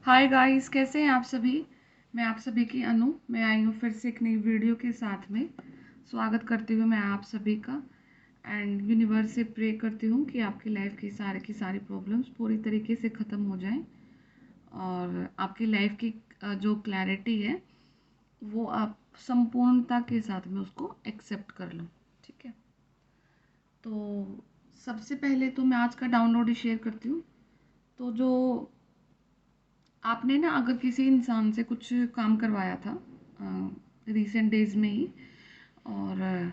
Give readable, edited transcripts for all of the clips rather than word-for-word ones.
Hi guys, कैसे हैं आप सभी। मैं आप सभी की अनु। मैं आई हूँ फिर से एक नई वीडियो के साथ में। स्वागत करती हूँ मैं आप सभी का। एंड यूनिवर्स से प्रे करती हूँ कि आपकी लाइफ की सारी प्रॉब्लम्स पूरी तरीके से ख़त्म हो जाएं और आपकी लाइफ की जो क्लैरिटी है वो आप संपूर्णता के साथ में उसको एक्सेप्ट कर लो। ठीक है, तो सबसे पहले तो मैं आज का डाउनलोड ही शेयर करती हूँ। तो जो आपने ना अगर किसी इंसान से कुछ काम करवाया था रिसेंट डेज में ही, और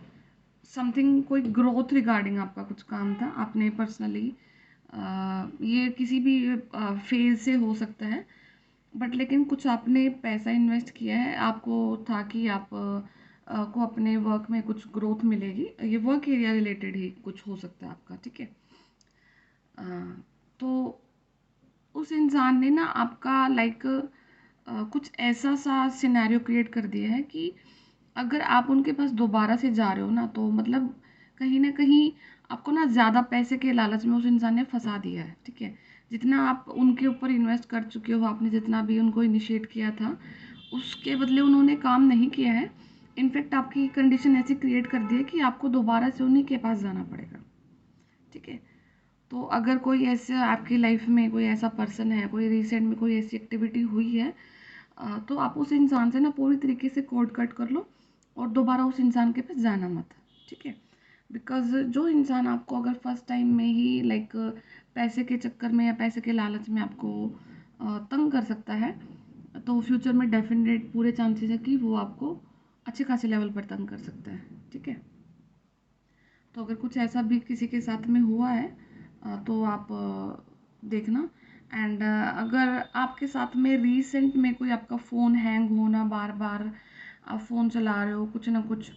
समथिंग कोई ग्रोथ रिगार्डिंग आपका कुछ काम था आपने पर्सनली, ये किसी भी फेज से हो सकता है, बट लेकिन कुछ आपने पैसा इन्वेस्ट किया है, आपको था कि आप को अपने वर्क में कुछ ग्रोथ मिलेगी। ये वर्क एरिया रिलेटेड ही कुछ हो सकता है आपका। ठीक है, अ, तो उस इंसान ने ना आपका लाइक कुछ ऐसा सा सिनेरियो क्रिएट कर दिया है कि अगर आप उनके पास दोबारा से जा रहे हो ना, तो मतलब कहीं ना कहीं आपको ना ज़्यादा पैसे के लालच में उस इंसान ने फंसा दिया है। ठीक है, जितना आप उनके ऊपर इन्वेस्ट कर चुके हो, आपने जितना भी उनको इनिशिएट किया था उसके बदले उन्होंने काम नहीं किया है। इनफैक्ट आपकी कंडीशन ऐसी क्रिएट कर दी है कि आपको दोबारा से उन्हीं के पास जाना पड़ेगा। ठीक है, तो अगर कोई ऐसे आपकी लाइफ में कोई ऐसा पर्सन है, कोई रिसेंट में कोई ऐसी एक्टिविटी हुई है, तो आप उस इंसान से ना पूरी तरीके से कॉर्ड कट कर लो और दोबारा उस इंसान के पास जाना मत। ठीक है, बिकॉज जो इंसान आपको अगर फर्स्ट टाइम में ही लाइक पैसे के चक्कर में या पैसे के लालच में आपको तंग कर सकता है, तो फ्यूचर में डेफिनेट पूरे चांसेस है कि वो आपको अच्छे खासे लेवल पर तंग कर सकता है। ठीक है, तो अगर कुछ ऐसा भी किसी के साथ में हुआ है तो आप देखना। एंड अगर आपके साथ में रिसेंट में कोई आपका फ़ोन हैंग होना, बार बार आप फ़ोन चला रहे हो कुछ ना कुछ,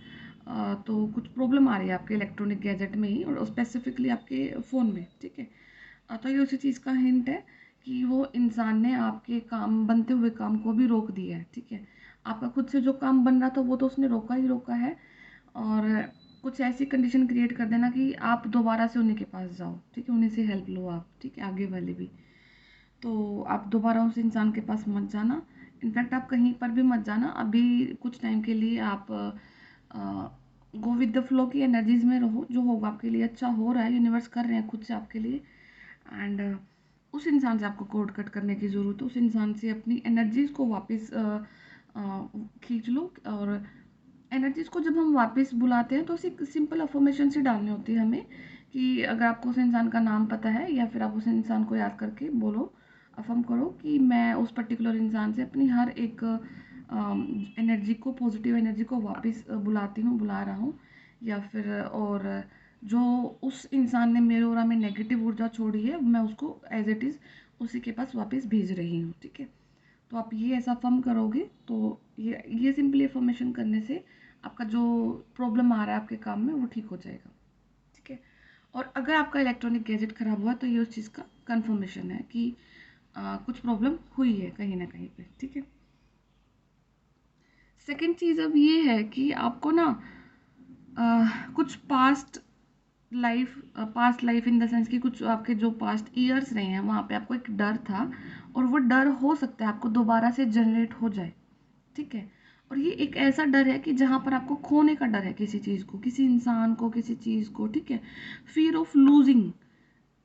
तो कुछ प्रॉब्लम आ रही है आपके इलेक्ट्रॉनिक गैजेट में ही और स्पेसिफिकली आपके फ़ोन में। ठीक है, तो ये उसी चीज़ का हिंट है कि वो इंसान ने आपके काम, बनते हुए काम को भी रोक दिया है। ठीक है, आपका खुद से जो काम बन रहा था वो तो उसने रोका ही रोका है, और कुछ ऐसी कंडीशन क्रिएट कर देना कि आप दोबारा से उन्हीं के पास जाओ। ठीक है, उन्हीं से हेल्प लो आप। ठीक है, आगे वाले भी, तो आप दोबारा उस इंसान के पास मत जाना। इनफैक्ट आप कहीं पर भी मत जाना अभी। कुछ टाइम के लिए आप गो विद द फ्लो की एनर्जीज में रहो। जो होगा आपके लिए अच्छा हो रहा है, यूनिवर्स कर रहे हैं खुद से आपके लिए। एंड उस इंसान से आपको कोड कट करने की ज़रूरत है। उस इंसान से अपनी एनर्जीज को वापस खींच लो। और एनर्जीज को जब हम वापस बुलाते हैं तो सिंपल अफर्मेशन से डालनी होती है हमें, कि अगर आपको उस इंसान का नाम पता है या फिर आप उस इंसान को याद करके बोलो, अफर्म करो कि मैं उस पर्टिकुलर इंसान से अपनी हर एक एनर्जी को, पॉजिटिव एनर्जी को वापस बुलाती हूँ, बुला रहा हूँ। या फिर और जो उस इंसान ने मेरे ओरा में नेगेटिव ऊर्जा छोड़ी है, मैं उसको एज इट इज़ उसी के पास वापस भेज रही हूँ। ठीक है, तो आप ये ऐसा फर्म करोगे तो ये सिंपली इन्फॉर्मेशन करने से आपका जो प्रॉब्लम आ रहा है आपके काम में वो ठीक हो जाएगा। ठीक है, और अगर आपका इलेक्ट्रॉनिक गैजेट खराब हुआ तो ये उस चीज़ का कंफर्मेशन है कि कुछ प्रॉब्लम हुई है कहीं ना कहीं पे। ठीक है, सेकंड चीज़ अब ये है कि आपको ना कुछ past life in the sense कि कुछ आपके जो पास्ट ईयर्स रहे हैं वहाँ पे आपको एक डर था, और वो डर हो सकता है आपको दोबारा से जनरेट हो जाए। ठीक है, और ये एक ऐसा डर है कि जहाँ पर आपको खोने का डर है, किसी चीज़ को, किसी इंसान को, किसी चीज़ को। ठीक है, फियर ऑफ लूजिंग,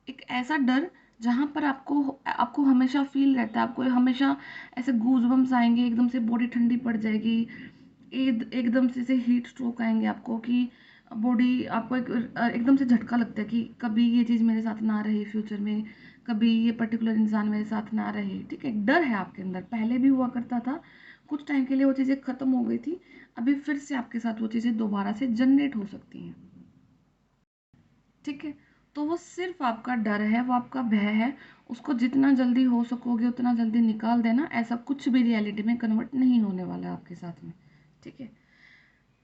एक ऐसा डर जहाँ पर आपको आपको हमेशा फील रहता है, आपको हमेशा ऐसे गूज़बम्स आएंगे, एकदम से बॉडी ठंडी पड़ जाएगी, एकदम से हीट स्ट्रोक आएंगे आपको, कि बॉडी आपको एकदम से झटका लगता है कि कभी ये चीज़ मेरे साथ ना रहे फ्यूचर में, कभी ये पर्टिकुलर इंसान मेरे साथ ना रहे। ठीक है, एक डर है आपके अंदर, पहले भी हुआ करता था, कुछ टाइम के लिए वो चीज़ें ख़त्म हो गई थी, अभी फिर से आपके साथ वो चीज़ें दोबारा से जनरेट हो सकती हैं। ठीक है, तो वो सिर्फ आपका डर है, वो आपका भय है। उसको जितना जल्दी हो सकोगे उतना जल्दी निकाल देना। ऐसा कुछ भी रियलिटी में कन्वर्ट नहीं होने वाला है आपके साथ में। ठीक है,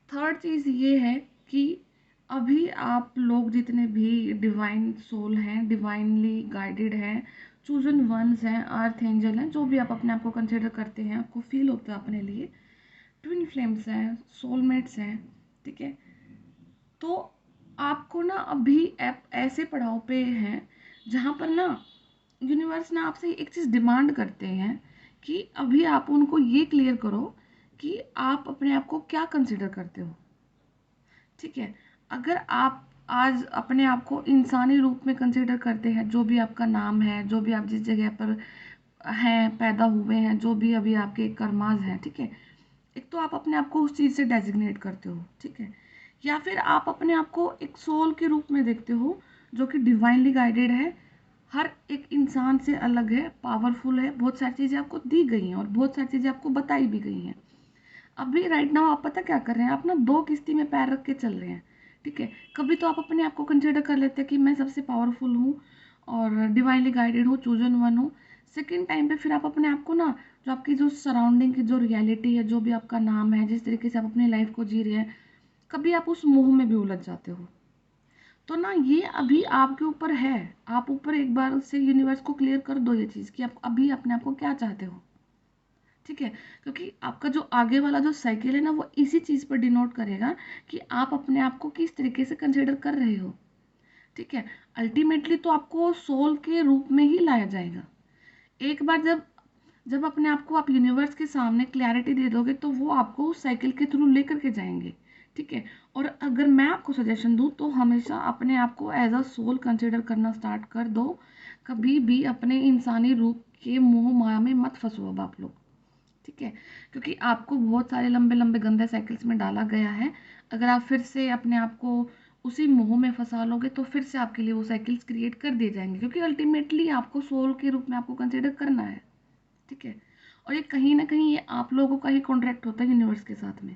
थर्ड चीज़ ये है कि अभी आप लोग जितने भी डिवाइन सोल हैं, डिवाइनली गाइडेड हैं, चूजन वंस हैं, अर्थ एंजल हैं, जो भी आप अपने आप को कंसिडर करते हैं, आपको फील होता है अपने लिए, ट्विन फ्लेम्स हैं, सोलमेट्स हैं। ठीक है, तो आपको ना अभी ऐसे पड़ाव पे हैं जहाँ पर ना यूनिवर्स ना आपसे एक चीज़ डिमांड करते हैं कि अभी आप उनको ये क्लियर करो कि आप अपने आप को क्या कंसिडर करते हो। ठीक है, अगर आप आज अपने आप को इंसानी रूप में कंसिडर करते हैं, जो भी आपका नाम है, जो भी आप जिस जगह पर हैं, पैदा हुए हैं, जो भी अभी आपके कर्माज हैं, ठीक है, एक तो आप अपने आप को उस चीज़ से डेजिग्नेट करते हो, ठीक है, या फिर आप अपने आप को एक सोल के रूप में देखते हो जो कि डिवाइनली गाइडेड है, हर एक इंसान से अलग है, पावरफुल है, बहुत सारी चीज़ें आपको दी गई हैं और बहुत सारी चीज़ें आपको बताई भी गई हैं। अभी राइट नाउ आप पता क्या कर रहे हैं, आप ना दो किश्ती में पैर रख के चल रहे हैं। ठीक है, कभी तो आप अपने आप को कंसिडर कर लेते हैं कि मैं सबसे पावरफुल हूँ और डिवाइनली गाइडेड हूँ, चूजन वन हूँ। सेकेंड टाइम पे फिर आप अपने आप को ना, जो आपकी जो सराउंडिंग की जो रियलिटी है, जो भी आपका नाम है, जिस तरीके से आप अपनी लाइफ को जी रहे हैं, कभी आप उस मोह में भी उलझ जाते हो। तो ना ये अभी आपके ऊपर है, आप ऊपर एक बार से यूनिवर्स को क्लियर कर दो ये चीज़ कि आप अभी अपने आप को क्या चाहते हो। ठीक है, क्योंकि आपका जो आगे वाला जो साइकिल है ना, वो इसी चीज़ पर डिनोट करेगा कि आप अपने आप को किस तरीके से कंसिडर कर रहे हो। ठीक है, अल्टीमेटली तो आपको सोल के रूप में ही लाया जाएगा। एक बार जब जब अपने आप को आप यूनिवर्स के सामने क्लैरिटी दे दोगे, तो वो आपको उस साइकिल के थ्रू लेकर के जाएंगे। ठीक है, और अगर मैं आपको सजेशन दूं तो हमेशा अपने आप को एज अ सोल कंसिडर करना स्टार्ट कर दो। कभी भी अपने इंसानी रूप के मोह माया में मत फंसो अब आप लोग। ठीक है, क्योंकि आपको बहुत सारे लंबे लंबे गंदे साइकिल्स में डाला गया है। अगर आप फिर से अपने आप को उसी मोह में फंसा लोगे, तो फिर से आपके लिए वो साइकिल्स क्रिएट कर दिए जाएंगे, क्योंकि अल्टीमेटली आपको सोल के रूप में आपको कंसिडर करना है। ठीक है, और ये कहीं ना कहीं ये आप लोगों का ही कॉन्ट्रैक्ट होता है यूनिवर्स के साथ में।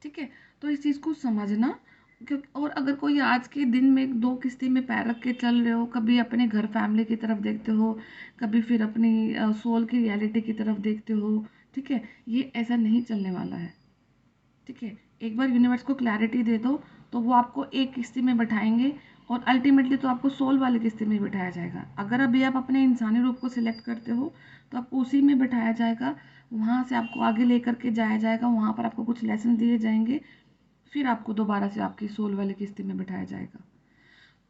ठीक है, तो इस चीज़ को समझना। क्योंकि और अगर कोई आज के दिन में दो किस्ती में पैर रख के चल रहे हो, कभी अपने घर फैमिली की तरफ देखते हो, कभी फिर अपनी सोल की रियलिटी की तरफ देखते हो। ठीक है, ये ऐसा नहीं चलने वाला है। ठीक है, एक बार यूनिवर्स को क्लैरिटी दे दो, तो वो आपको एक किस्ती में बैठाएंगे और अल्टीमेटली तो आपको सोल वाली किस्ती में ही बिठाया जाएगा। अगर अभी आप अपने इंसानी रूप को सिलेक्ट करते हो, तो आपको उसी में बिठाया जाएगा, वहाँ से आपको आगे लेकर के जाया जाएगा, वहाँ पर आपको कुछ लेसन दिए जाएंगे, फिर आपको दोबारा से आपकी सोल वाली किस्ती में बिठाया जाएगा।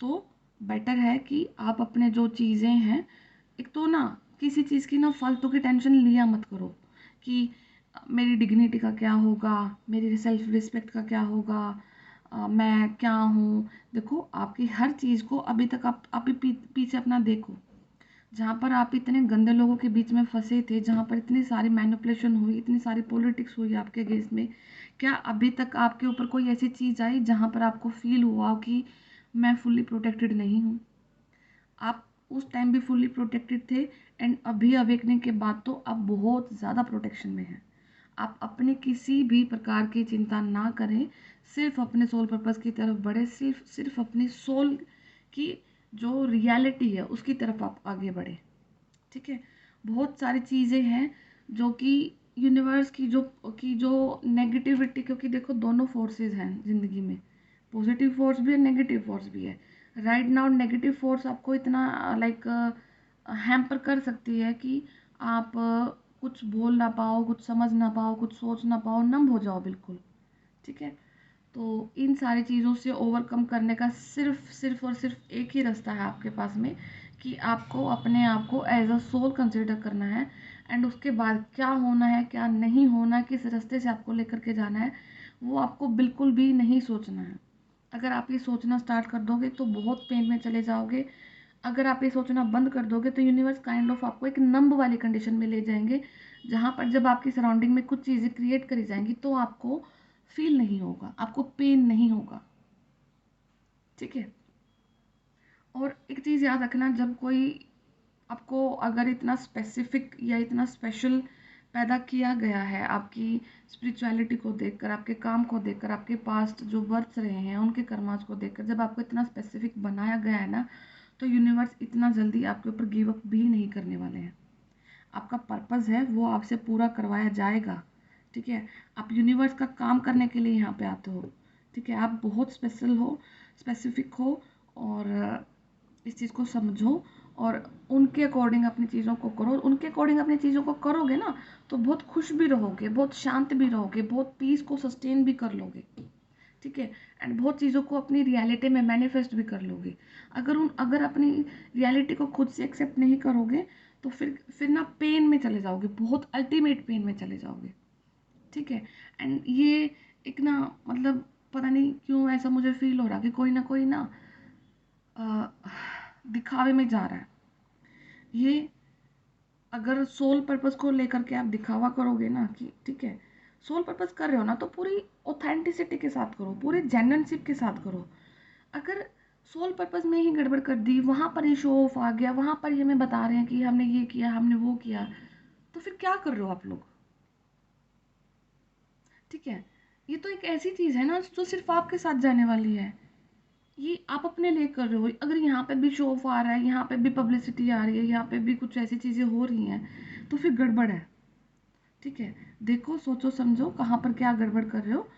तो बेटर है कि आप अपने जो चीज़ें हैं, एक तो ना किसी चीज़ की ना फालतू की टेंशन लिया मत करो कि मेरी डिग्निटी का क्या होगा, मेरी सेल्फ रिस्पेक्ट का क्या होगा, मैं क्या हूँ। देखो, आपकी हर चीज़ को अभी तक आप अभी पीछे अपना देखो, जहाँ पर आप इतने गंदे लोगों के बीच में फंसे थे, जहाँ पर इतनी सारी मैनिपुलेशन हुई, इतनी सारी पॉलिटिक्स हुई आपके अगेंस्ट में, क्या अभी तक आपके ऊपर कोई ऐसी चीज़ आई जहाँ पर आपको फील हुआ कि मैं फुल्ली प्रोटेक्टेड नहीं हूँ? आप उस टाइम भी फुल्ली प्रोटेक्टेड थे, एंड अभी अवेकनिंग के बाद तो आप बहुत ज़्यादा प्रोटेक्शन में हैं। आप अपने किसी भी प्रकार की चिंता ना करें, सिर्फ अपने सोल पर्पस की तरफ बढ़े, सिर्फ सिर्फ अपनी सोल की जो रियलिटी है उसकी तरफ आप आगे बढ़े। ठीक है, बहुत सारी चीज़ें हैं जो कि यूनिवर्स की जो नेगेटिविटी, क्योंकि देखो दोनों फोर्सेस हैं ज़िंदगी में, पॉजिटिव फोर्स भी है, नेगेटिव फोर्स भी है। राइट नाउ नेगेटिव फोर्स आपको इतना लाइक हैम्पर कर सकती है कि आप कुछ बोल ना पाओ, कुछ समझ ना पाओ, कुछ सोच ना पाओ, नम हो जाओ बिल्कुल। ठीक है, तो इन सारी चीज़ों से ओवरकम करने का सिर्फ सिर्फ और सिर्फ एक ही रास्ता है आपके पास में, कि आपको अपने आप को एज अ सोल कंसिडर करना है, एंड उसके बाद क्या होना है, क्या नहीं होना, किस रास्ते से आपको लेकर के जाना है, वो आपको बिल्कुल भी नहीं सोचना है। अगर आप ये सोचना स्टार्ट कर दोगे तो बहुत पेन में चले जाओगे। अगर आप ये सोचना बंद कर दोगे तो यूनिवर्स काइंड ऑफ आपको एक नंब वाली कंडीशन में ले जाएंगे, जहाँ पर जब आपकी सराउंडिंग में कुछ चीज़ें क्रिएट करी जाएंगी तो आपको फील नहीं होगा, आपको पेन नहीं होगा। ठीक है, और एक चीज़ याद रखना, जब कोई आपको अगर इतना स्पेसिफिक या इतना स्पेशल पैदा किया गया है, आपकी स्पिरिचुअलिटी को देखकर, आपके काम को देखकर, आपके पास्ट जो बर्थ रहे हैं उनके कर्मास को देखकर, जब आपको इतना स्पेसिफिक बनाया गया है ना, तो यूनिवर्स इतना जल्दी आपके ऊपर गिव अप भी नहीं करने वाले हैं। आपका पर्पस है वो आपसे पूरा करवाया जाएगा। ठीक है, आप यूनिवर्स का काम करने के लिए यहाँ पे आते हो। ठीक है, आप बहुत स्पेशल हो, स्पेसिफिक हो, और इस चीज़ को समझो और उनके अकॉर्डिंग अपनी चीज़ों को करो। उनके अकॉर्डिंग अपनी चीज़ों को करोगे ना, तो बहुत खुश भी रहोगे, बहुत शांत भी रहोगे, बहुत पीस को सस्टेन भी कर लोगे। ठीक है। एंड बहुत चीज़ों को अपनी रियलिटी में मैनिफेस्ट भी कर लोगे। अगर अपनी रियलिटी को खुद से एक्सेप्ट नहीं करोगे तो फिर ना पेन में चले जाओगे, बहुत अल्टीमेट पेन में चले जाओगे। ठीक है। एंड ये एक ना, मतलब पता नहीं क्यों ऐसा मुझे फील हो रहा कि कोई ना अ, दिखावे में जा रहा है। ये अगर सोल पर्पस को लेकर के आप दिखावा करोगे ना कि ठीक है सोल पर्पस कर रहे हो ना, तो पूरी ऑथेंटिसिटी के साथ करो, पूरे जेन्युइनशिप के साथ करो। अगर सोल पर्पस में ही गड़बड़ कर दी, वहाँ पर ही शो ऑफ आ गया, वहाँ पर ही हमें बता रहे हैं कि हमने ये किया, हमने वो किया, तो फिर क्या कर रहे हो आप लोग? ठीक है। ये तो एक ऐसी चीज़ है ना जो सिर्फ आपके साथ जाने वाली है। ये आप अपने लिए कर रहे हो। अगर यहाँ पे भी शो ऑफ आ रहा है, यहाँ पे भी पब्लिसिटी आ रही है, यहाँ पे भी कुछ ऐसी चीज़ें हो रही हैं, तो फिर गड़बड़ है। ठीक है। देखो, सोचो समझो कहाँ पर क्या गड़बड़ कर रहे हो।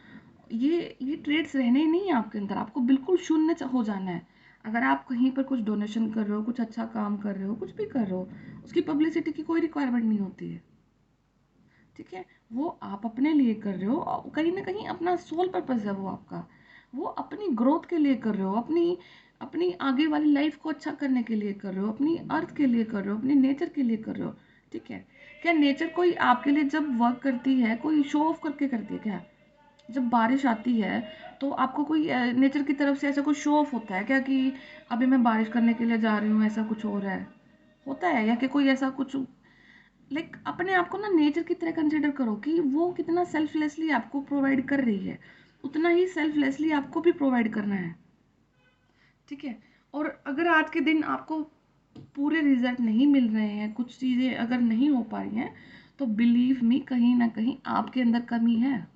ये ट्रेड्स रहने ही नहीं है आपके अंदर, आपको बिल्कुल शून्य हो जाना है। अगर आप कहीं पर कुछ डोनेशन कर रहे हो, कुछ अच्छा काम कर रहे हो, कुछ भी कर रहे हो, उसकी पब्लिसिटी की कोई रिक्वायरमेंट नहीं होती है। ठीक है। वो आप अपने लिए कर रहे हो, और कहीं ना कहीं अपना सोल पर्पस है वो आपका। वो अपनी ग्रोथ के लिए कर रहे हो, अपनी अपनी आगे वाली लाइफ को अच्छा करने के लिए कर रहे हो, अपनी अर्थ के लिए कर रहे हो, अपने नेचर के लिए कर रहे हो। ठीक है। क्या नेचर कोई आपके लिए जब वर्क करती है, कोई शो ऑफ करके करती है क्या? जब बारिश आती है तो आपको कोई नेचर की तरफ से ऐसा कोई शो ऑफ होता है क्या कि अभी मैं बारिश करने के लिए जा रही हूँ, ऐसा कुछ हो रहा है? होता है? या कि कोई ऐसा कुछ, लाइक अपने आप को ना नेचर की तरह कंसिडर करो कि वो कितना सेल्फलेसली आपको प्रोवाइड कर रही है, उतना ही सेल्फलेसली आपको भी प्रोवाइड करना है। ठीक है। और अगर आज के दिन आपको पूरे रिजल्ट नहीं मिल रहे हैं, कुछ चीज़ें अगर नहीं हो पा रही हैं, तो बिलीव मी कहीं ना कहीं आपके अंदर कमी है।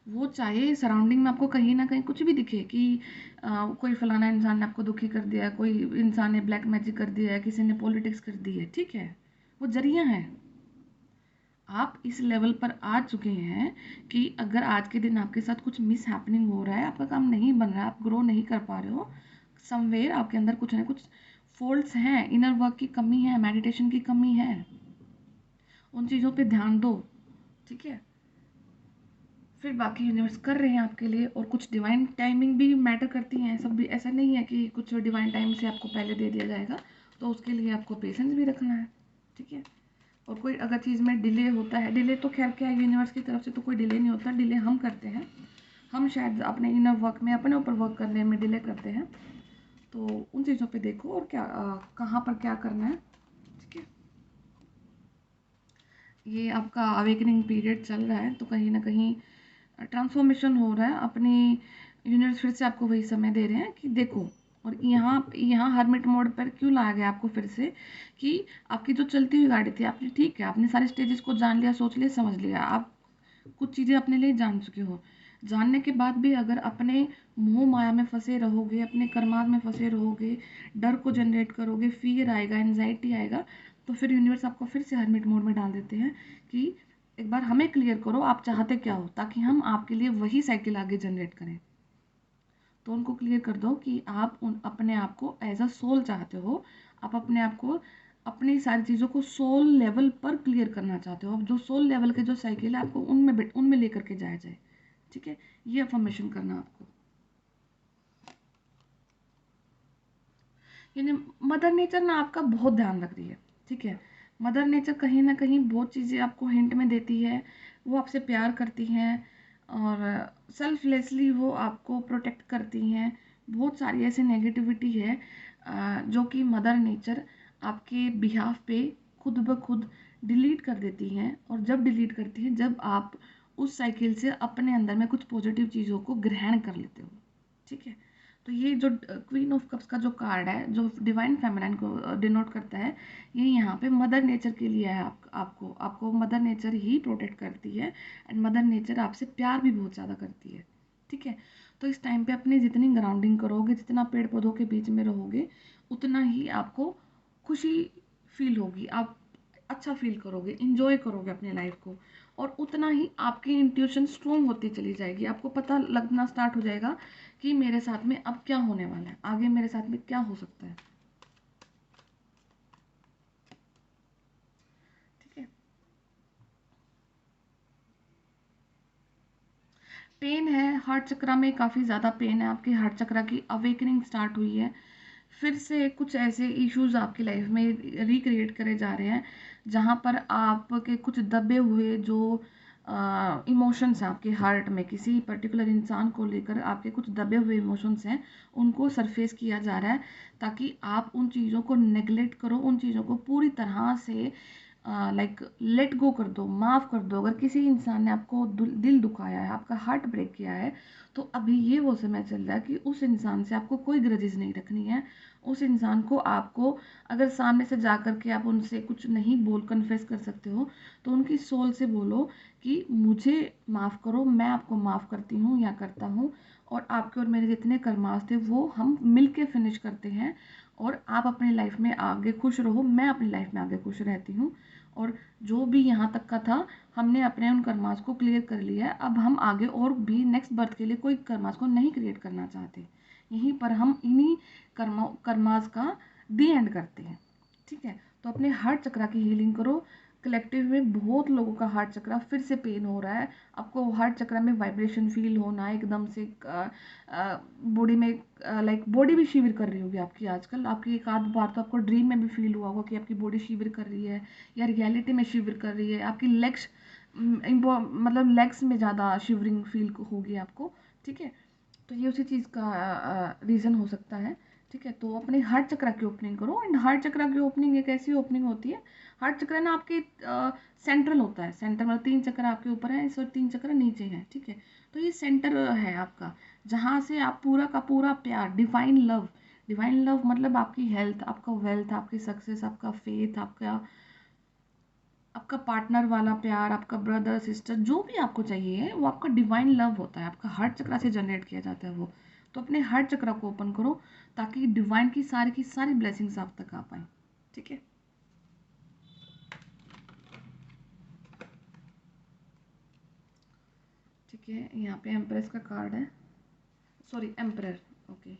वो चाहे सराउंडिंग में आपको कहीं ना कहीं कुछ भी दिखे कि कोई फलाना इंसान ने आपको दुखी कर दिया है, कोई इंसान ने ब्लैक मैजिक कर दिया है, किसी ने पॉलिटिक्स कर दी है, ठीक है, वो जरिया है। आप इस लेवल पर आ चुके हैं कि अगर आज के दिन आपके साथ कुछ मिस हैपनिंग हो रहा है, आपका काम नहीं बन रहा है, आप ग्रो नहीं कर पा रहे हो, समवेयर आपके अंदर कुछ ना कुछ फॉल्ट्स हैं, इनर वर्क की कमी है, मेडिटेशन की कमी है, उन चीज़ों पे ध्यान दो। ठीक है। फिर बाकी यूनिवर्स कर रहे हैं आपके लिए, और कुछ डिवाइन टाइमिंग भी मैटर करती हैं। सब भी ऐसा नहीं है कि कुछ डिवाइन टाइम से आपको पहले दे दिया जाएगा, तो उसके लिए आपको पेशेंस भी रखना है। ठीक है। और कोई अगर चीज़ में डिले होता है, डिले तो खैर क्या है, यूनिवर्स की तरफ से तो कोई डिले नहीं होता, डिले हम करते हैं। हम शायद अपने इनर वर्क में, अपने ऊपर वर्क करने में डिले करते हैं। तो उन चीज़ों पे देखो, और क्या कहाँ पर क्या करना है। ठीक है। ये आपका अवेकनिंग पीरियड चल रहा है, तो कहीं ना कहीं ट्रांसफॉर्मेशन हो रहा है। अपनी यूनिवर्स फिर से आपको वही समय दे रहे हैं कि देखो। और यहाँ यहाँ हर्मिट मोड पर क्यों लाया गया आपको फिर से, कि आपकी जो चलती हुई गाड़ी थी, आपने ठीक है, आपने सारे स्टेजेस को जान लिया, सोच लिया, समझ लिया, आप कुछ चीज़ें अपने लिए जान चुके हो। जानने के बाद भी अगर अपने मोह माया में फंसे रहोगे, अपने कर्माद में फंसे रहोगे, डर को जनरेट करोगे, फियर आएगा, एनजाइटी आएगा, तो फिर यूनिवर्स आपको फिर से हर्मिट मोड में डाल देते हैं कि एक बार हमें क्लियर करो आप चाहते क्या हो, ताकि हम आपके लिए वही साइकिल आगे जनरेट करें। तो उनको क्लियर कर दो कि आप अपने आप को एज अ सोल चाहते हो, आप अपने आप को, अपनी सारी चीज़ों को सोल लेवल पर क्लियर करना चाहते हो। अब जो सोल लेवल के जो साइकिल है, आपको उनमें लेकर के जाया जाए। ठीक है। ये अफर्मेशन करना आपको। यानी मदर नेचर ना आपका बहुत ध्यान रख रही है। ठीक है। मदर नेचर कहीं ना कहीं बहुत चीज़ें आपको हिंट में देती है, वो आपसे प्यार करती हैं, और सेल्फलेसली वो आपको प्रोटेक्ट करती हैं। बहुत सारी ऐसी नेगेटिविटी है जो कि मदर नेचर आपके बिहाफ पे खुद ब खुद डिलीट कर देती हैं। और जब डिलीट करती हैं, जब आप उस साइकिल से अपने अंदर में कुछ पॉजिटिव चीज़ों को ग्रहण कर लेते हो। ठीक है। तो ये जो क्वीन ऑफ कप्स का जो कार्ड है, जो डिवाइन फेमिनाइन को डिनोट करता है, ये यहाँ पे मदर नेचर के लिए है। आपको आपको मदर नेचर ही प्रोटेक्ट करती है, एंड मदर नेचर आपसे प्यार भी बहुत ज़्यादा करती है। ठीक है। तो इस टाइम पे अपनी जितनी ग्राउंडिंग करोगे, जितना पेड़ पौधों के बीच में रहोगे, उतना ही आपको खुशी फील होगी, आप अच्छा फील करोगे, इंजॉय करोगे अपनी लाइफ को, और उतना ही आपकी इंट्यूशन स्ट्रोंग होती चली जाएगी। आपको पता लगना स्टार्ट हो जाएगा कि मेरे साथ में अब क्या होने वाला है, आगे मेरे साथ में क्या हो सकता है। ठीक है। पेन है, हार्ट चक्रा में काफ़ी ज़्यादा पेन है, आपके हार्ट चक्रा की अवेकनिंग स्टार्ट हुई है। फिर से कुछ ऐसे इश्यूज आपकी लाइफ में रिक्रिएट करे जा रहे हैं, जहाँ पर आपके कुछ दबे हुए जो इमोशंस हैं आपके हार्ट में, किसी पर्टिकुलर इंसान को लेकर आपके कुछ दबे हुए इमोशंस हैं, उनको सरफेस किया जा रहा है, ताकि आप उन चीज़ों को नेगलेक्ट करो, उन चीज़ों को पूरी तरह से लाइक लेट गो कर दो, माफ़ कर दो। अगर किसी इंसान ने आपको दिल दुखाया है, आपका हार्ट ब्रेक किया है, तो अभी ये वो समय चल रहा है कि उस इंसान से आपको कोई ग्रजेस नहीं रखनी है। उस इंसान को आपको, अगर सामने से जा कर के आप उनसे कुछ नहीं बोल कन्फेस कर सकते हो, तो उनकी सोल से बोलो कि मुझे माफ़ करो, मैं आपको माफ़ करती हूँ या करता हूँ, और आपके और मेरे जितने कर्मास थे वो हम मिल के फिनिश करते हैं, और आप अपनी लाइफ में आगे खुश रहो, मैं अपनी लाइफ में आगे खुश रहती हूँ, और जो भी यहाँ तक का था हमने अपने उन कर्मास को क्लियर कर लिया है। अब हम आगे और भी नेक्स्ट बर्थ के लिए कोई कर्मास को नहीं क्रिएट करना चाहते। यहीं पर हम इन्हीं कर्मास का दी एंड करते हैं। ठीक है, तो अपने हार्ट चक्रा की हीलिंग करो। कलेक्टिव में बहुत लोगों का हार्ट चक्रा फिर से पेन हो रहा है। आपको हार्ट चक्रा में वाइब्रेशन फील होना, एकदम से बॉडी में लाइक बॉडी भी शिविर कर रही होगी आपकी। आजकल आपकी एक आध बार तो आपको ड्रीम में भी फील हुआ होगा कि आपकी बॉडी शिविर कर रही है, या रियलिटी में शिविर कर रही है। आपकी लेग्स मतलब लेग्स में ज़्यादा शिवरिंग फील होगी आपको। ठीक है, तो ये उसी चीज़ का रीज़न हो सकता है। ठीक है, तो अपने हार्ट चक्रा की ओपनिंग करो। एंड हार्ट चक्रा की ओपनिंग एक ऐसी ओपनिंग होती है, हार्ट चक्र ना आपके सेंट्रल होता है। सेंटर मतलब 3 चक्र आपके ऊपर है, इस और 3 चक्र नीचे हैं। ठीक है, तो ये सेंटर है आपका, जहाँ से आप पूरा का पूरा प्यार, डिवाइन लव मतलब आपकी हेल्थ, आपका वेल्थ, आपकी सक्सेस, आपका फेथ, आपका आपका पार्टनर वाला प्यार, आपका ब्रदर सिस्टर, जो भी आपको चाहिए वो आपका डिवाइन लव होता है, आपका हार्ट चक्र से जनरेट किया जाता है वो। तो अपने हार्ट चक्र को ओपन करो, ताकि डिवाइन की सारी ब्लेसिंग्स आप तक आ पाए। ठीक है, ठीक है, यहाँ पे एम्प्रेस का कार्ड है, सॉरी एम्परर। ओके,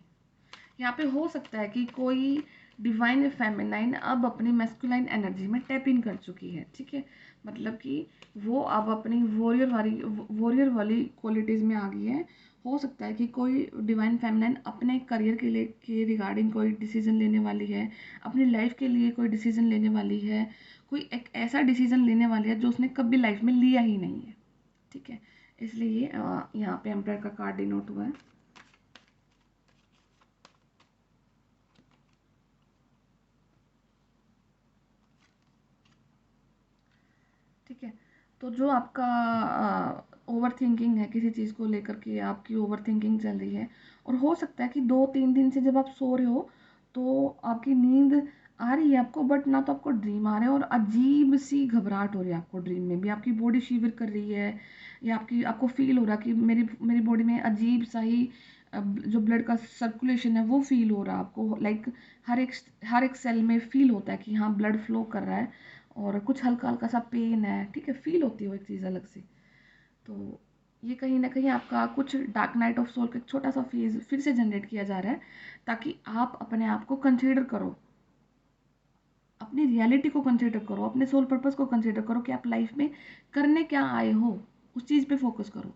यहाँ पे हो सकता है कि कोई डिवाइन फेमिनाइन अब अपनी मैस्कुलाइन एनर्जी में टैप इन कर चुकी है। ठीक है, मतलब कि वो अब अपनी वॉरियर वाली क्वालिटीज़ में आ गई है। हो सकता है कि कोई डिवाइन फेमिनाइन अपने करियर के रिगार्डिंग कोई डिसीजन लेने वाली है, अपनी लाइफ के लिए कोई डिसीजन लेने वाली है, कोई एक ऐसा डिसीजन लेने वाली है जो उसने कभी लाइफ में लिया ही नहीं है। ठीक है, इसलिए यहाँ पे एम्पायर का कार्ड डिनोट हुआ है। ठीक है, तो जो आपका ओवर थिंकिंग है किसी चीज़ को लेकर के, आपकी ओवर थिंकिंग चल रही है, और हो सकता है कि 2-3 दिन से जब आप सो रहे हो तो आपकी नींद आ रही है आपको, बट ना तो आपको ड्रीम आ रहे हैं, और अजीब सी घबराहट हो रही है आपको ड्रीम में भी, आपकी बॉडी शिविर कर रही है, या आपको फील हो रहा है कि मेरी मेरी बॉडी में अजीब सा ही जो ब्लड का सर्कुलेशन है वो फील हो रहा है आपको। लाइक हर एक सेल में फील होता है कि हाँ ब्लड फ्लो कर रहा है, और कुछ हल्का हल्का सा पेन है। ठीक है, फील होती है वो एक चीज़ अलग से। तो ये कहीं ना कहीं आपका कुछ डार्क नाइट ऑफ सोल का एक छोटा सा फेज फिर से जनरेट किया जा रहा है, ताकि आप अपने आप को कंसीडर करो, अपनी रियलिटी को कंसीडर करो, अपने सोल पर्पस को कंसीडर करो कि आप लाइफ में करने क्या आए हो, उस चीज़ पे फोकस करो।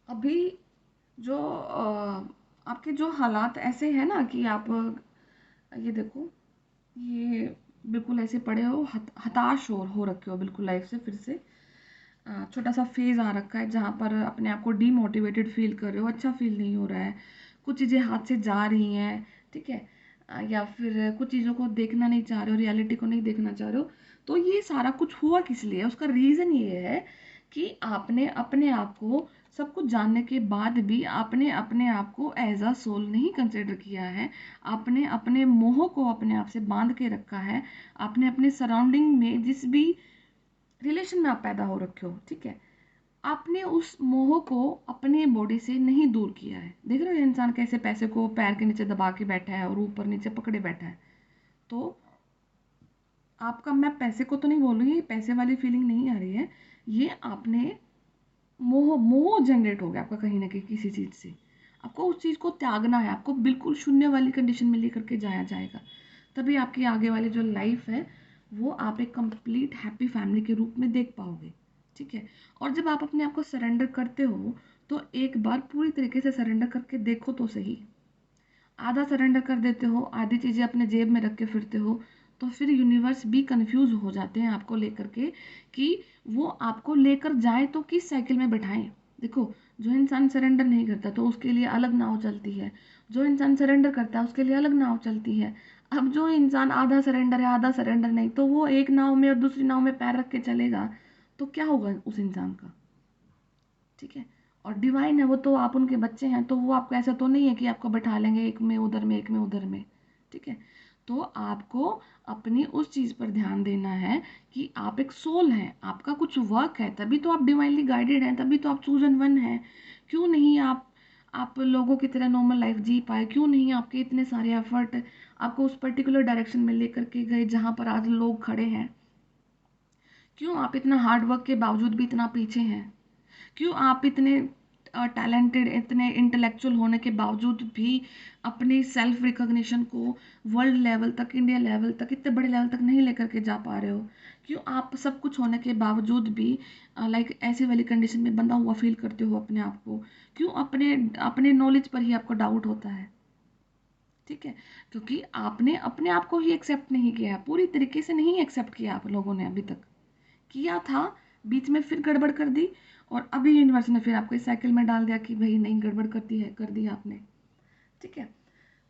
अभी जो आपके जो हालात ऐसे हैं ना कि आप ये देखो, ये बिल्कुल ऐसे पड़े हो, हताश हो रखे हो बिल्कुल लाइफ से। फिर से छोटा सा फेज आ रखा है जहाँ पर अपने आप को डीमोटिवेटेड फील कर रहे हो, अच्छा फील नहीं हो रहा है, कुछ चीज़ें हाथ से जा रही हैं। ठीक है, या फिर कुछ चीज़ों को देखना नहीं चाह रहे हो, रियलिटी को नहीं देखना चाह रहे हो। तो ये सारा कुछ हुआ किस लिए, उसका रीज़न ये है कि आपने अपने आप को सब कुछ जानने के बाद भी आपने अपने आप को एज अ सोल नहीं कंसिडर किया है। आपने अपने मोह को अपने आप से बांध के रखा है। आपने अपने सराउंडिंग में जिस भी रिलेशन में आप पैदा हो रखे हो, ठीक है, आपने उस मोह को अपने बॉडी से नहीं दूर किया है। देख रहे हो ये इंसान कैसे पैसे को पैर के नीचे दबा के बैठा है और ऊपर नीचे पकड़े बैठा है। तो आपका, मैं पैसे को तो नहीं बोल रही, पैसे वाली फीलिंग नहीं आ रही है, ये आपने मोह मोह जनरेट हो गया आपका कहीं ना कहीं किसी चीज़ से। आपको उस चीज़ को त्यागना है, आपको बिल्कुल शून्य वाली कंडीशन में लेकर के जाया जाएगा, तभी आपकी आगे वाली जो लाइफ है वो आप एक कंप्लीट हैप्पी फैमिली के रूप में देख पाओगे। ठीक है। और जब आप अपने आप को सरेंडर करते हो तो एक बार पूरी तरीके से सरेंडर करके देखो तो सही। आधा सरेंडर कर देते हो, आधी चीज़ें अपने जेब में रख के फिरते हो, तो फिर यूनिवर्स भी कंफ्यूज हो जाते हैं आपको लेकर के कि वो आपको लेकर जाए तो किस साइकिल में बैठाएं। देखो, जो इंसान सरेंडर नहीं करता तो उसके लिए अलग नाव चलती है, जो इंसान सरेंडर करता है उसके लिए अलग नाव चलती है। अब जो इंसान आधा सरेंडर है आधा सरेंडर नहीं, तो वो एक नाव में और दूसरी नाव में पैर रख के चलेगा, तो क्या होगा उस इंसान का। ठीक है। और डिवाइन है वो, तो आप उनके बच्चे हैं, तो वो आपको ऐसा तो नहीं है कि आपको बैठा लेंगे एक में उधर में एक में उधर में। ठीक है। तो आपको अपनी उस चीज़ पर ध्यान देना है कि आप एक सोल हैं, आपका कुछ वर्क है, तभी तो आप डिवाइनली गाइडेड हैं, तभी तो आप चूजन वन हैं। क्यों नहीं आप लोगों की तरह नॉर्मल लाइफ जी पाए, क्यों नहीं आपके इतने सारे एफर्ट आपको उस पर्टिकुलर डायरेक्शन में लेकर के गए जहाँ पर आज लोग खड़े हैं। क्यों आप इतना हार्ड वर्क के बावजूद भी इतना पीछे हैं। क्यों आप इतने टैलेंटेड, इतने इंटेलेक्चुअल होने के बावजूद भी अपनी सेल्फ रिकॉग्निशन को वर्ल्ड लेवल तक, इंडिया लेवल तक, इतने बड़े लेवल तक नहीं लेकर के जा पा रहे हो। क्यों आप सब कुछ होने के बावजूद भी लाइक ऐसी वाली कंडीशन में बंधा हुआ फील करते हो अपने आप को। क्यों अपने अपने नॉलेज पर ही आपको डाउट होता है। ठीक है। क्योंकि आपने अपने आप को ही एक्सेप्ट नहीं किया, पूरी तरीके से नहीं एक्सेप्ट किया आप लोगों ने अभी तक। किया था, बीच में फिर गड़बड़ कर दी, और अभी यूनिवर्स ने फिर आपको इस साइकिल में डाल दिया कि भाई नहीं, गड़बड़ करती है, कर दी आपने। ठीक है।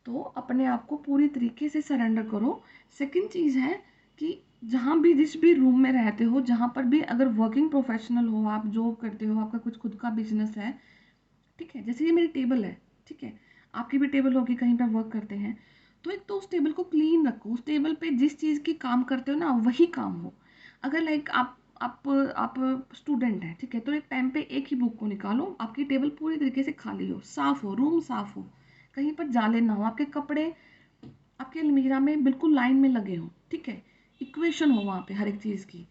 तो अपने आप को पूरी तरीके से सरेंडर करो। सेकंड चीज़ है कि जहाँ भी, जिस भी रूम में रहते हो, जहाँ पर भी अगर वर्किंग प्रोफेशनल हो, आप जॉब करते हो, आपका कुछ खुद का बिजनेस है, ठीक है, जैसे ये मेरी टेबल है, ठीक है, आपकी भी टेबल होगी, कहीं पर वर्क करते हैं, तो एक तो उस टेबल को क्लीन रखो, उस टेबल पे जिस चीज़ की काम करते हो ना वही काम हो। अगर लाइक आप स्टूडेंट हैं, ठीक है, तो एक टाइम पे एक ही बुक को निकालो, आपकी टेबल पूरी तरीके से खाली हो, साफ हो, रूम साफ हो, कहीं पर जाले ना हो, आपके कपड़े आपके अलमीरा में बिल्कुल लाइन में लगे हों। ठीक है। इक्वेशन हो वहाँ पे हर एक चीज़ की।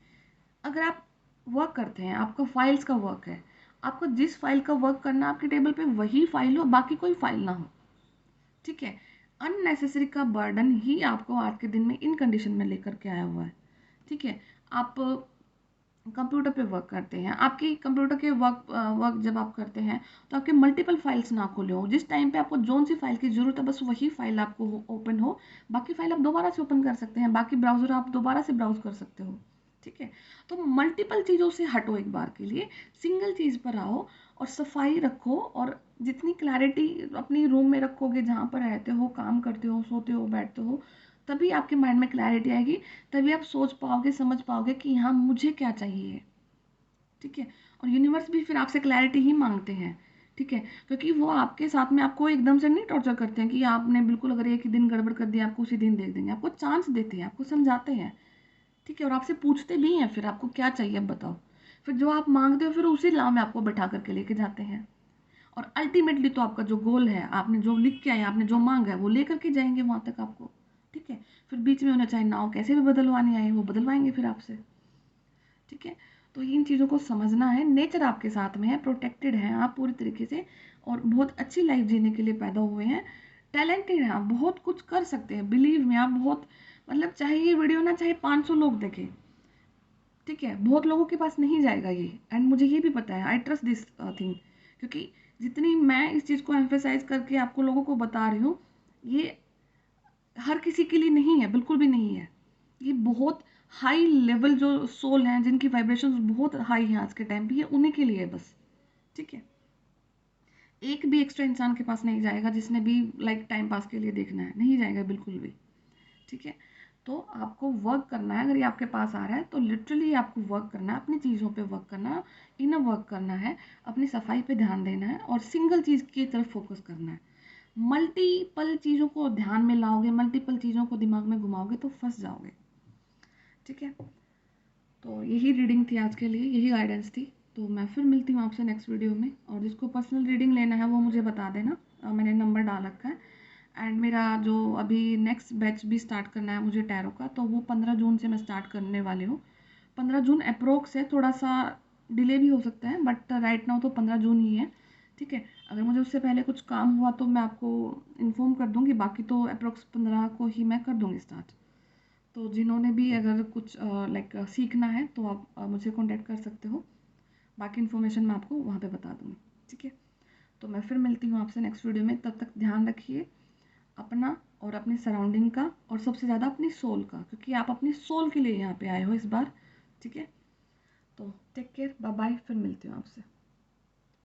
अगर आप वर्क करते हैं, आपका फाइल्स का वर्क है, आपको जिस फाइल का वर्क करना है आपकी टेबल पे वही फाइल हो, बाकी कोई फाइल ना हो। ठीक है। अननेसेसरी का बर्डन ही आपको आज के दिन में इन कंडीशन में लेकर के आया हुआ है। ठीक है। आप कंप्यूटर पे वर्क करते हैं, आपकी कंप्यूटर के वर्क जब आप करते हैं तो आपके मल्टीपल फाइल्स ना खुले हो, जिस टाइम पे आपको जोन सी फाइल की ज़रूरत है बस वही फाइल आपको ओपन हो, बाकी फाइल आप दोबारा से ओपन कर सकते हैं, बाकी ब्राउज़र आप दोबारा से ब्राउज कर सकते हो। ठीक है। तो मल्टीपल चीज़ों से हटो, एक बार के लिए सिंगल चीज़ पर आओ और सफाई रखो, और जितनी क्लैरिटी अपनी रूम में रखोगे, जहाँ पर रहते हो, काम करते हो, सोते हो, बैठते हो, तभी आपके माइंड में क्लैरिटी आएगी, तभी आप सोच पाओगे, समझ पाओगे कि हाँ मुझे क्या चाहिए। ठीक है। और यूनिवर्स भी फिर आपसे क्लैरिटी ही मांगते हैं। ठीक है। क्योंकि वो आपके साथ में आपको एकदम से नहीं टॉर्चर करते हैं कि आपने बिल्कुल अगर एक ही दिन गड़बड़ कर दिया आपको उसी दिन देख देंगे, आपको चांस देते हैं, आपको समझाते हैं। ठीक है। और आपसे पूछते भी हैं फिर आपको क्या चाहिए अब बताओ, फिर जो आप मांगते हो फिर उसी लाव में आपको बैठा करके लेके जाते हैं। और अल्टीमेटली तो आपका जो गोल है, आपने जो लिख के आए, आपने जो मांगा है, वो लेकर के जाएंगे वहाँ तक आपको। ठीक है। फिर बीच में उन्हें चाहे नाव कैसे भी बदलवानी आए वो बदलवाएंगे फिर आपसे। ठीक है। तो इन चीज़ों को समझना है, नेचर आपके साथ में है, प्रोटेक्टेड है आप पूरी तरीके से, और बहुत अच्छी लाइफ जीने के लिए पैदा हुए हैं, टैलेंटेड हैं आप, बहुत कुछ कर सकते हैं, बिलीव में आप बहुत, मतलब चाहे ये वीडियो ना चाहे 500 लोग देखें, ठीक है, बहुत लोगों के पास नहीं जाएगा ये, एंड मुझे ये भी पता है, आई ट्रस्ट दिस थिंग। क्योंकि जितनी मैं इस चीज़ को एम्फेसाइज करके आपको लोगों को बता रही हूँ, ये हर किसी के लिए नहीं है, बिल्कुल भी नहीं है। ये बहुत हाई लेवल जो सोल हैं, जिनकी वाइब्रेशंस बहुत हाई हैं आज के टाइम पे, ये उन्हीं के लिए है बस। ठीक है। एक भी एक्स्ट्रा इंसान के पास नहीं जाएगा जिसने भी लाइक टाइम पास के लिए देखना है, नहीं जाएगा बिल्कुल भी। ठीक है। तो आपको वर्क करना है, अगर ये आपके पास आ रहा है तो लिटरली आपको वर्क करना है, अपनी चीज़ों पे वर्क करना है, इनर वर्क करना है, अपनी सफाई पे ध्यान देना है, और सिंगल चीज़ की तरफ फोकस करना है। मल्टीपल चीज़ों को ध्यान में लाओगे, मल्टीपल चीज़ों को दिमाग में घुमाओगे तो फंस जाओगे। ठीक है। तो यही रीडिंग थी आज के लिए, यही गाइडेंस थी। तो मैं फिर मिलती हूँ आपसे नेक्स्ट वीडियो में, और जिसको पर्सनल रीडिंग लेना है वो मुझे बता देना, मैंने नंबर डाल रखा है, एंड मेरा जो अभी नेक्स्ट बैच भी स्टार्ट करना है मुझे टैरो का, तो वो 15 जून से मैं स्टार्ट करने वाली हूँ। 15 जून अप्रोक्स है, थोड़ा सा डिले भी हो सकता है, बट राइट नाउ तो 15 जून ही है। ठीक है, अगर मुझे उससे पहले कुछ काम हुआ तो मैं आपको इन्फॉर्म कर दूँगी, बाकी तो अप्रोक्स 15 को ही मैं कर दूँगी स्टार्ट। तो जिन्होंने भी अगर कुछ लाइक सीखना है तो आप मुझे कॉन्टैक्ट कर सकते हो। बाकी इन्फॉर्मेशन मैं आपको वहाँ पे बता दूँगी। ठीक है, तो मैं फिर मिलती हूँ आपसे नेक्स्ट वीडियो में। तब तक ध्यान रखिए अपना और अपनी सराउंडिंग का, और सबसे ज़्यादा अपनी सोल का, क्योंकि आप अपनी सोल के लिए यहाँ पे आए हो इस बार। ठीक है, तो टेक केयर, बाय बाय, फिर मिलती हूँ आपसे।